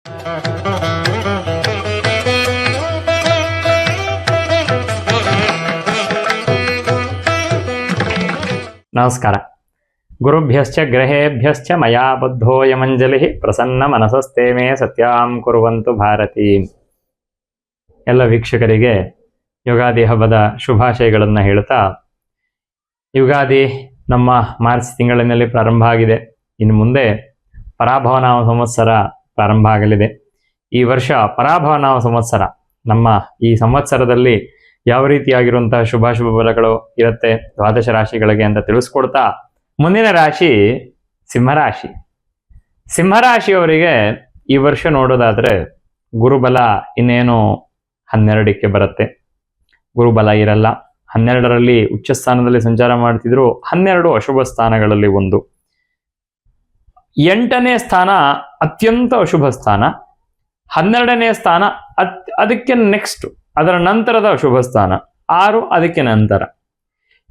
ನಮಸ್ಕಾರ. ಗುರುಭ್ಯಶ್ಚ ಗ್ರಹೇಭ್ಯಶ್ಚ ಮಯಾ ಬದ್ಧೋಯಮಂಜಲಿ ಪ್ರಸನ್ನ ಮನಸಸ್ತೆ ಮೇ ಸತ್ಯಾಂ ಕುರುವಂತು ಭಾರತಿ. ಎಲ್ಲ ವೀಕ್ಷಕರಿಗೆ ಯುಗಾದಿ ಹಬ್ಬದ ಶುಭಾಶಯಗಳನ್ನು ಹೇಳ್ತಾ, ಯುಗಾದಿ ನಮ್ಮ ಮಾರ್ಚ್ ತಿಂಗಳಿನಲ್ಲಿ ಪ್ರಾರಂಭ ಆಗಿದೆ. ಇನ್ನು ಮುಂದೆ ಪರಾಭವನಾಮ ಸಂವತ್ಸರ ಪ್ರಾರಂಭ ಆಗಲಿದೆ. ಈ ವರ್ಷ ಪರಾಭವನಾಮ ಸಂವತ್ಸರ. ನಮ್ಮ ಈ ಸಂವತ್ಸರದಲ್ಲಿ ಯಾವ ರೀತಿಯಾಗಿರುವಂತಹ ಶುಭಾಶುಭ ಫಲಗಳು ಇರುತ್ತೆ ದ್ವಾದಶ ರಾಶಿಗಳಿಗೆ ಅಂತ ತಿಳಿಸ್ಕೊಡ್ತಾ, ಮುಂದಿನ ರಾಶಿ ಸಿಂಹರಾಶಿ. ಸಿಂಹರಾಶಿಯವರಿಗೆ ಈ ವರ್ಷ ನೋಡೋದಾದ್ರೆ ಗುರುಬಲ ಇನ್ನೇನು 12ಕ್ಕೆ ಬರುತ್ತೆ. ಗುರುಬಲ ಇರಲ್ಲ. 12ರಲ್ಲಿ ಉಚ್ಚ ಸ್ಥಾನದಲ್ಲಿ ಸಂಚಾರ ಮಾಡ್ತಿದ್ರು. 12 ಅಶುಭ ಸ್ಥಾನಗಳಲ್ಲಿ ಒಂದು. 8ನೇ ಸ್ಥಾನ ಅತ್ಯಂತ ಅಶುಭ ಸ್ಥಾನ. 12ನೇ ಸ್ಥಾನ ಅದಕ್ಕೆ ನೆಕ್ಸ್ಟ್, ಅದರ ನಂತರದ ಅಶುಭ ಸ್ಥಾನ. 6 ಅದಕ್ಕೆ ನಂತರ.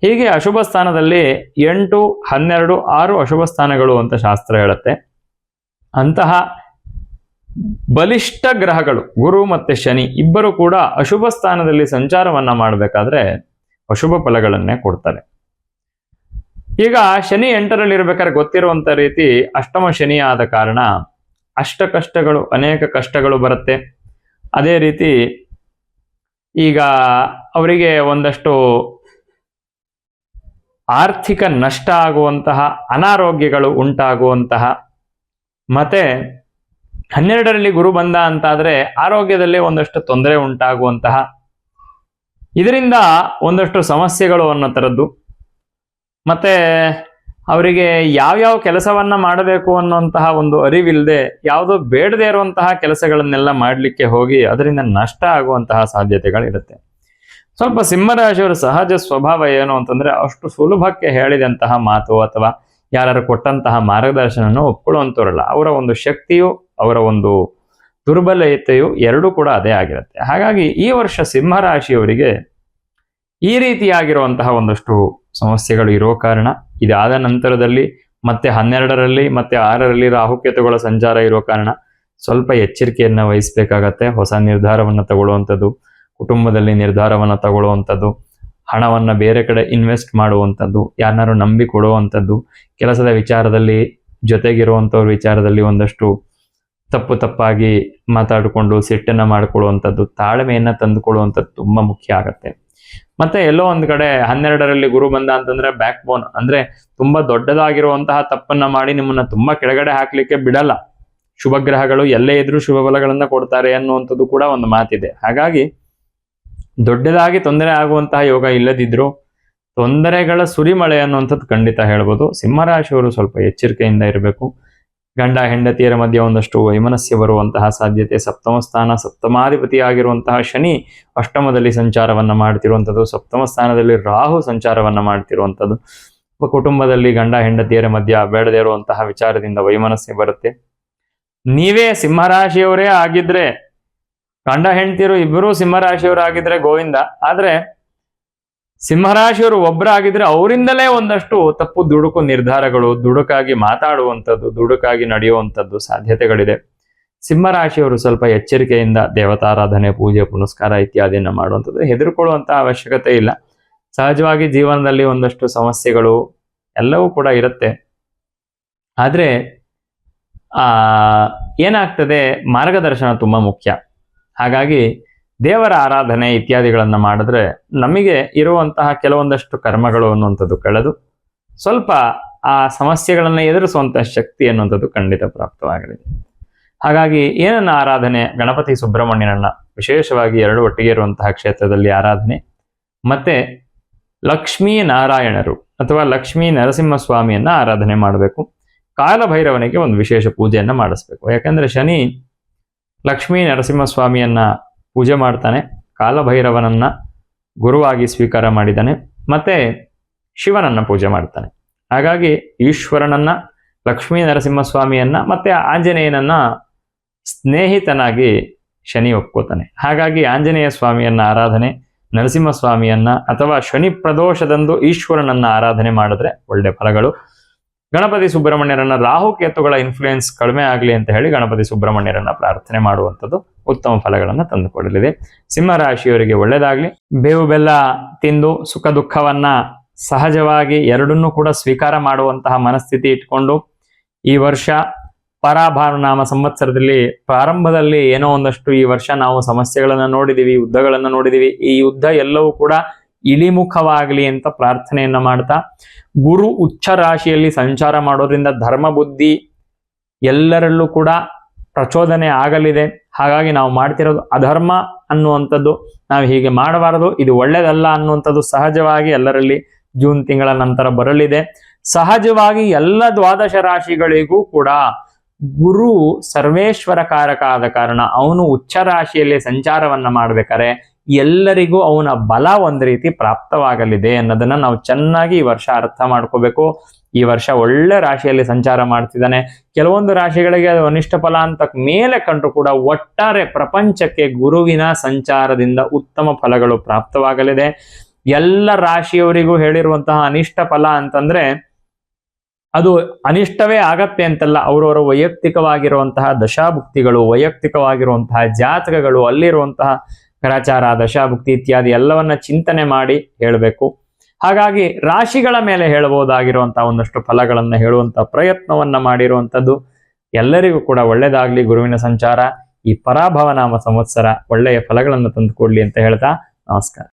ಹೀಗೆ ಅಶುಭ ಸ್ಥಾನದಲ್ಲಿ 8, 12, 6 ಅಶುಭ ಸ್ಥಾನಗಳು ಅಂತ ಶಾಸ್ತ್ರ ಹೇಳುತ್ತೆ. ಅಂತಹ ಬಲಿಷ್ಠ ಗ್ರಹಗಳು ಗುರು ಮತ್ತೆ ಶನಿ ಇಬ್ಬರು ಕೂಡ ಅಶುಭ ಸ್ಥಾನದಲ್ಲಿ ಸಂಚಾರವನ್ನ ಮಾಡಬೇಕಾದ್ರೆ ಅಶುಭ ಫಲಗಳನ್ನೇ ಕೊಡ್ತಾರೆ. ಈಗ ಶನಿ 8ರಲ್ಲಿ ಇರ್ಬೇಕಾದ್ರೆ ಗೊತ್ತಿರುವಂತ ರೀತಿ ಅಷ್ಟಮ ಶನಿ ಆದ ಕಾರಣ ಅಷ್ಟ ಕಷ್ಟಗಳು, ಅನೇಕ ಕಷ್ಟಗಳು ಬರುತ್ತೆ. ಅದೇ ರೀತಿ ಈಗ ಅವರಿಗೆ ಒಂದಷ್ಟು ಆರ್ಥಿಕ ನಷ್ಟ ಆಗುವಂತಹ, ಅನಾರೋಗ್ಯಗಳು ಉಂಟಾಗುವಂತಹ, ಮತ್ತೆ 12ರಲ್ಲಿ ಗುರು ಬಂದ ಅಂತಾದ್ರೆ ಆರೋಗ್ಯದಲ್ಲಿ ಒಂದಷ್ಟು ತೊಂದರೆ ಉಂಟಾಗುವಂತಹ, ಇದರಿಂದ ಒಂದಷ್ಟು ಸಮಸ್ಯೆಗಳು ಅನ್ನೋ ಥರದ್ದು. ಮತ್ತೆ ಅವರಿಗೆ ಯಾವ್ಯಾವ ಕೆಲಸವನ್ನ ಮಾಡಬೇಕು ಅನ್ನುವಂತಹ ಒಂದು ಅರಿವಿಲ್ಲದೆ ಯಾವುದೋ ಬೇಡದೇ ಇರುವಂತಹ ಕೆಲಸಗಳನ್ನೆಲ್ಲ ಮಾಡಲಿಕ್ಕೆ ಹೋಗಿ ಅದರಿಂದ ನಷ್ಟ ಆಗುವಂತಹ ಸಾಧ್ಯತೆಗಳಿರುತ್ತೆ. ಸ್ವಲ್ಪ ಸಿಂಹರಾಶಿಯವರ ಸಹಜ ಸ್ವಭಾವ ಏನು ಅಂತಂದ್ರೆ, ಅಷ್ಟು ಸುಲಭಕ್ಕೆ ಹೇಳಿದಂತಹ ಮಾತು ಅಥವಾ ಯಾರು ಕೊಟ್ಟಂತಹ ಮಾರ್ಗದರ್ಶನವನ್ನು ಒಪ್ಕೊಳ್ಳುವಂತವರಲ್ಲ. ಅವರ ಒಂದು ಶಕ್ತಿಯು, ಅವರ ಒಂದು ದುರ್ಬಲತೆಯು ಎರಡೂ ಕೂಡ ಅದೇ ಆಗಿರುತ್ತೆ. ಹಾಗಾಗಿ ಈ ವರ್ಷ ಸಿಂಹರಾಶಿಯವರಿಗೆ ಈ ರೀತಿಯಾಗಿರುವಂತಹ ಒಂದಷ್ಟು ಸಮಸ್ಯೆಗಳು ಇರೋ ಕಾರಣ, ಇದಾದ ನಂತರದಲ್ಲಿ ಮತ್ತೆ 12ರಲ್ಲಿ ಮತ್ತೆ 6ರಲ್ಲಿ ರಾಹುಕೇತುಗಳ ಸಂಚಾರ ಇರೋ ಕಾರಣ ಸ್ವಲ್ಪ ಎಚ್ಚರಿಕೆಯನ್ನು ವಹಿಸಬೇಕಾಗತ್ತೆ. ಹೊಸ ನಿರ್ಧಾರವನ್ನು ತಗೊಳ್ಳುವಂಥದ್ದು, ಕುಟುಂಬದಲ್ಲಿ ನಿರ್ಧಾರವನ್ನು ತಗೊಳ್ಳುವಂಥದ್ದು, ಹಣವನ್ನು ಬೇರೆ ಕಡೆ ಇನ್ವೆಸ್ಟ್ ಮಾಡುವಂಥದ್ದು, ಯಾರನ್ನಾರು ನಂಬಿ ಕೊಡುವಂಥದ್ದು, ಕೆಲಸದ ವಿಚಾರದಲ್ಲಿ ಜೊತೆಗಿರುವಂಥವ್ರ ವಿಚಾರದಲ್ಲಿ ಒಂದಷ್ಟು ತಪ್ಪಾಗಿ ಮಾತಾಡಿಕೊಂಡು ಸಿಟ್ಟನ್ನು ಮಾಡಿಕೊಳ್ಳುವಂಥದ್ದು, ತಾಳ್ಮೆಯನ್ನು ತಂದುಕೊಳ್ಳುವಂಥದ್ದು ತುಂಬ ಮುಖ್ಯ ಆಗತ್ತೆ. ಮತ್ತೆ ಎಲ್ಲೋ ಒಂದು ಕಡೆ 12ರಲ್ಲಿ ಗುರು ಬಂದ ಅಂತಂದ್ರೆ ಬ್ಯಾಕ್ ಬೋನ್, ಅಂದ್ರೆ ತುಂಬಾ ದೊಡ್ಡದಾಗಿರುವಂತಹ ತಪ್ಪನ್ನ ಮಾಡಿ ನಿಮ್ಮನ್ನ ತುಂಬಾ ಕೆಳಗಡೆ ಹಾಕ್ಲಿಕ್ಕೆ ಬಿಡಲ್ಲ. ಶುಭ ಗ್ರಹಗಳು ಎಲ್ಲೇ ಇದ್ರೂ ಶುಭ ಫಲಗಳನ್ನ ಕೊಡ್ತಾರೆ ಅನ್ನುವಂಥದ್ದು ಕೂಡ ಒಂದು ಮಾತಿದೆ. ಹಾಗಾಗಿ ದೊಡ್ಡದಾಗಿ ತೊಂದರೆ ಆಗುವಂತಹ ಯೋಗ ಇಲ್ಲದಿದ್ರು ತೊಂದರೆಗಳ ಸುರಿಮಳೆ ಅನ್ನುವಂಥದ್ದು ಖಂಡಿತ ಹೇಳ್ಬೋದು. ಸಿಂಹರಾಶಿಯವರು ಸ್ವಲ್ಪ ಎಚ್ಚರಿಕೆಯಿಂದ ಇರಬೇಕು. ಗಂಡ ಹೆಂಡತಿಯರ ಮಧ್ಯೆ ಒಂದಷ್ಟು ವೈಮನಸ್ಯ ಬರುವಂತಹ ಸಾಧ್ಯತೆ. ಸಪ್ತಮ ಸ್ಥಾನ, ಸಪ್ತಮಾಧಿಪತಿ ಆಗಿರುವಂತಹ ಶನಿ ಅಷ್ಟಮದಲ್ಲಿ ಸಂಚಾರವನ್ನ ಮಾಡ್ತಿರುವಂಥದ್ದು, ಸಪ್ತಮ ಸ್ಥಾನದಲ್ಲಿ ರಾಹು ಸಂಚಾರವನ್ನ ಮಾಡ್ತಿರುವಂಥದ್ದು. ಕುಟುಂಬದಲ್ಲಿ ಗಂಡ ಹೆಂಡತಿಯರ ಮಧ್ಯ ಬೇಡದೇ ಇರುವಂತಹ ವಿಚಾರದಿಂದ ವೈಮನಸ್ಯ ಬರುತ್ತೆ. ನೀವೇ ಸಿಂಹರಾಶಿಯವರೇ ಆಗಿದ್ರೆ, ಗಂಡ ಹೆಂಡತಿಯರು ಇಬ್ಬರೂ ಸಿಂಹರಾಶಿಯವರು ಆಗಿದ್ರೆ ಗೋವಿಂದ. ಆದ್ರೆ ಸಿಂಹರಾಶಿಯವರು ಒಬ್ಬರಾಗಿದ್ರೆ ಅವರಿಂದಲೇ ಒಂದಷ್ಟು ತಪ್ಪು ದುಡುಕು ನಿರ್ಧಾರಗಳು, ದುಡುಕಾಗಿ ಮಾತಾಡುವಂಥದ್ದು, ದುಡುಕಾಗಿ ನಡೆಯುವಂಥದ್ದು ಸಾಧ್ಯತೆಗಳಿದೆ. ಸಿಂಹರಾಶಿಯವರು ಸ್ವಲ್ಪ ಎಚ್ಚರಿಕೆಯಿಂದ ದೇವತಾರಾಧನೆ, ಪೂಜೆ, ಪುನಸ್ಕಾರ ಇತ್ಯಾದಿಯನ್ನು ಮಾಡುವಂಥದ್ದು. ಹೆದರ್ಕೊಳ್ಳುವಂತಹ ಅವಶ್ಯಕತೆ ಇಲ್ಲ. ಸಹಜವಾಗಿ ಜೀವನದಲ್ಲಿ ಒಂದಷ್ಟು ಸಮಸ್ಯೆಗಳು ಎಲ್ಲವೂ ಕೂಡ ಇರುತ್ತೆ. ಆದ್ರೆ ಏನಾಗ್ತದೆ, ಮಾರ್ಗದರ್ಶನ ತುಂಬಾ ಮುಖ್ಯ. ಹಾಗಾಗಿ ದೇವರ ಆರಾಧನೆ ಇತ್ಯಾದಿಗಳನ್ನ ಮಾಡಿದ್ರೆ ನಮಗೆ ಇರುವಂತಹ ಕೆಲವೊಂದಷ್ಟು ಕರ್ಮಗಳು ಅನ್ನುವಂಥದ್ದು ಕಳೆದು ಸ್ವಲ್ಪ ಆ ಸಮಸ್ಯೆಗಳನ್ನ ಎದುರಿಸುವಂತಹ ಶಕ್ತಿ ಅನ್ನುವಂಥದ್ದು ಖಂಡಿತ ಪ್ರಾಪ್ತವಾಗಲಿದೆ. ಹಾಗಾಗಿ ಏನನ್ನ ಆರಾಧನೆ, ಗಣಪತಿ ಸುಬ್ರಹ್ಮಣ್ಯನನ್ನ ವಿಶೇಷವಾಗಿ 2 ಒಟ್ಟಿಗೆ ಇರುವಂತಹ ಕ್ಷೇತ್ರದಲ್ಲಿ ಆರಾಧನೆ, ಮತ್ತೆ ಲಕ್ಷ್ಮೀ ನಾರಾಯಣರು ಅಥವಾ ಲಕ್ಷ್ಮೀ ನರಸಿಂಹಸ್ವಾಮಿಯನ್ನ ಆರಾಧನೆ ಮಾಡಬೇಕು. ಕಾಲಭೈರವನಿಗೆ ಒಂದು ವಿಶೇಷ ಪೂಜೆಯನ್ನ ಮಾಡಿಸ್ಬೇಕು. ಯಾಕಂದ್ರೆ ಶನಿ ಲಕ್ಷ್ಮೀ ನರಸಿಂಹಸ್ವಾಮಿಯನ್ನ ಪೂಜೆ ಮಾಡ್ತಾನೆ, ಕಾಲಭೈರವನನ್ನ ಗುರುವಾಗಿ ಸ್ವೀಕಾರ ಮಾಡಿದ್ದಾನೆ, ಮತ್ತೆ ಶಿವನನ್ನ ಪೂಜೆ ಮಾಡ್ತಾನೆ. ಹಾಗಾಗಿ ಈಶ್ವರನನ್ನ, ಲಕ್ಷ್ಮೀ ನರಸಿಂಹಸ್ವಾಮಿಯನ್ನ ಮತ್ತೆ ಆಂಜನೇಯನನ್ನ ಸ್ನೇಹಿತನಾಗಿ ಶನಿ ಒಪ್ಕೋತಾನೆ. ಹಾಗಾಗಿ ಆಂಜನೇಯ ಸ್ವಾಮಿಯನ್ನ ಆರಾಧನೆ, ನರಸಿಂಹಸ್ವಾಮಿಯನ್ನ ಅಥವಾ ಶನಿ ಪ್ರದೋಷದಂದು ಈಶ್ವರನನ್ನ ಆರಾಧನೆ ಮಾಡಿದ್ರೆ ಒಳ್ಳೆ ಫಲಗಳು. ಗಣಪತಿ ಸುಬ್ರಹ್ಮಣ್ಯರನ್ನ ರಾಹುಕೇತುಗಳ ಇನ್ಫ್ಲೂಯೆನ್ಸ್ ಕಡಿಮೆ ಆಗಲಿ ಅಂತ ಹೇಳಿ ಗಣಪತಿ ಸುಬ್ರಹ್ಮಣ್ಯರನ್ನ ಪ್ರಾರ್ಥನೆ ಮಾಡುವಂಥದ್ದು ಉತ್ತಮ ಫಲಗಳನ್ನು ತಂದುಕೊಡಲಿದೆ. ಸಿಂಹ ರಾಶಿಯವರಿಗೆ ಒಳ್ಳೆಯದಾಗಲಿ. ಬೇವು ಬೆಲ್ಲ ತಿಂದು ಸುಖ ದುಃಖವನ್ನ ಸಹಜವಾಗಿ ಎರಡನ್ನೂ ಕೂಡ ಸ್ವೀಕಾರ ಮಾಡುವಂತಹ ಮನಸ್ಥಿತಿ ಇಟ್ಕೊಂಡು ಈ ವರ್ಷ ಪರಾಭಾನುನಾಮ ಸಂವತ್ಸರದಲ್ಲಿ ಪ್ರಾರಂಭದಲ್ಲಿ ಏನೋ ಒಂದಷ್ಟು ಈ ವರ್ಷ ನಾವು ಸಮಸ್ಯೆಗಳನ್ನ ನೋಡಿದೀವಿ, ಯುದ್ಧಗಳನ್ನ ನೋಡಿದೀವಿ. ಈ ಯುದ್ಧ ಎಲ್ಲವೂ ಕೂಡ ಇಳಿಮುಖವಾಗಲಿ ಅಂತ ಪ್ರಾರ್ಥನೆಯನ್ನ ಮಾಡ್ತಾ, ಗುರು ಉಚ್ಚ ರಾಶಿಯಲ್ಲಿ ಸಂಚಾರ ಮಾಡೋದ್ರಿಂದ ಧರ್ಮ ಬುದ್ಧಿ ಎಲ್ಲರಲ್ಲೂ ಕೂಡ ಪ್ರಚೋದನೆ ಆಗಲಿದೆ. ಹಾಗಾಗಿ ನಾವು ಮಾಡ್ತಿರೋದು ಅಧರ್ಮ ಅನ್ನುವಂಥದ್ದು, ನಾವು ಹೀಗೆ ಮಾಡಬಾರದು, ಇದು ಒಳ್ಳೇದಲ್ಲ ಅನ್ನುವಂಥದ್ದು ಸಹಜವಾಗಿ ಎಲ್ಲರಲ್ಲಿ ಜೂನ್ ತಿಂಗಳ ನಂತರ ಬರಲಿದೆ. ಸಹಜವಾಗಿ ಎಲ್ಲ ದ್ವಾದಶ ರಾಶಿಗಳಿಗೂ ಕೂಡ ಗುರು ಸರ್ವೇಶ್ವರ ಕಾರಕ ಆದ ಕಾರಣ ಅವನು ಉಚ್ಚ ರಾಶಿಯಲ್ಲಿ ಸಂಚಾರವನ್ನ ಮಾಡ್ಬೇಕಾದ್ರೆ ಎಲ್ಲರಿಗೂ ಅವನ ಬಲ ಒಂದ್ ರೀತಿ ಪ್ರಾಪ್ತವಾಗಲಿದೆ ಅನ್ನೋದನ್ನ ನಾವು ಚೆನ್ನಾಗಿ ಈ ವರ್ಷ ಅರ್ಥ ಮಾಡ್ಕೋಬೇಕು. ಈ ವರ್ಷ ಒಳ್ಳೆ ರಾಶಿಯಲ್ಲಿ ಸಂಚಾರ ಮಾಡ್ತಿದ್ದಾನೆ. ಕೆಲವೊಂದು ರಾಶಿಗಳಿಗೆ ಅದು ಅನಿಷ್ಟ ಫಲ ಅಂತ ಮೇಲೆ ಕಂಡ್ರು ಕೂಡ ಒಟ್ಟಾರೆ ಪ್ರಪಂಚಕ್ಕೆ ಗುರುವಿನ ಸಂಚಾರದಿಂದ ಉತ್ತಮ ಫಲಗಳು ಪ್ರಾಪ್ತವಾಗಲಿದೆ. ಎಲ್ಲ ರಾಶಿಯವರಿಗೂ ಹೇಳಿರುವಂತಹ ಅನಿಷ್ಟ ಫಲ ಅಂತಂದ್ರೆ ಅದು ಅನಿಷ್ಟವೇ ಆಗತ್ತೆ ಅಂತಲ್ಲ, ಅವರವರ ವೈಯಕ್ತಿಕವಾಗಿರುವಂತಹ ದಶಾಭುಕ್ತಿಗಳು, ವೈಯಕ್ತಿಕವಾಗಿರುವಂತಹ ಜಾತಕಗಳು, ಅಲ್ಲಿರುವಂತಹ ಗ್ರಹಚಾರ, ದಶಾಭುಕ್ತಿ ಇತ್ಯಾದಿ ಎಲ್ಲವನ್ನ ಚಿಂತನೆ ಮಾಡಿ ಹೇಳಬೇಕು. ಹಾಗಾಗಿ ರಾಶಿಗಳ ಮೇಲೆ ಹೇಳಬಹುದಾಗಿರುವಂತಹ ಒಂದಷ್ಟು ಫಲಗಳನ್ನ ಹೇಳುವಂತಹ ಪ್ರಯತ್ನವನ್ನ ಮಾಡಿರುವಂಥದ್ದು. ಎಲ್ಲರಿಗೂ ಕೂಡ ಒಳ್ಳೆಯದಾಗ್ಲಿ. ಗುರುವಿನ ಸಂಚಾರ ಈ ಪರಾಭವನಾಮ ಸಂವತ್ಸರ ಒಳ್ಳೆಯ ಫಲಗಳನ್ನು ತಂದುಕೊಡ್ಲಿ ಅಂತ ಹೇಳ್ತಾ ನಮಸ್ಕಾರ.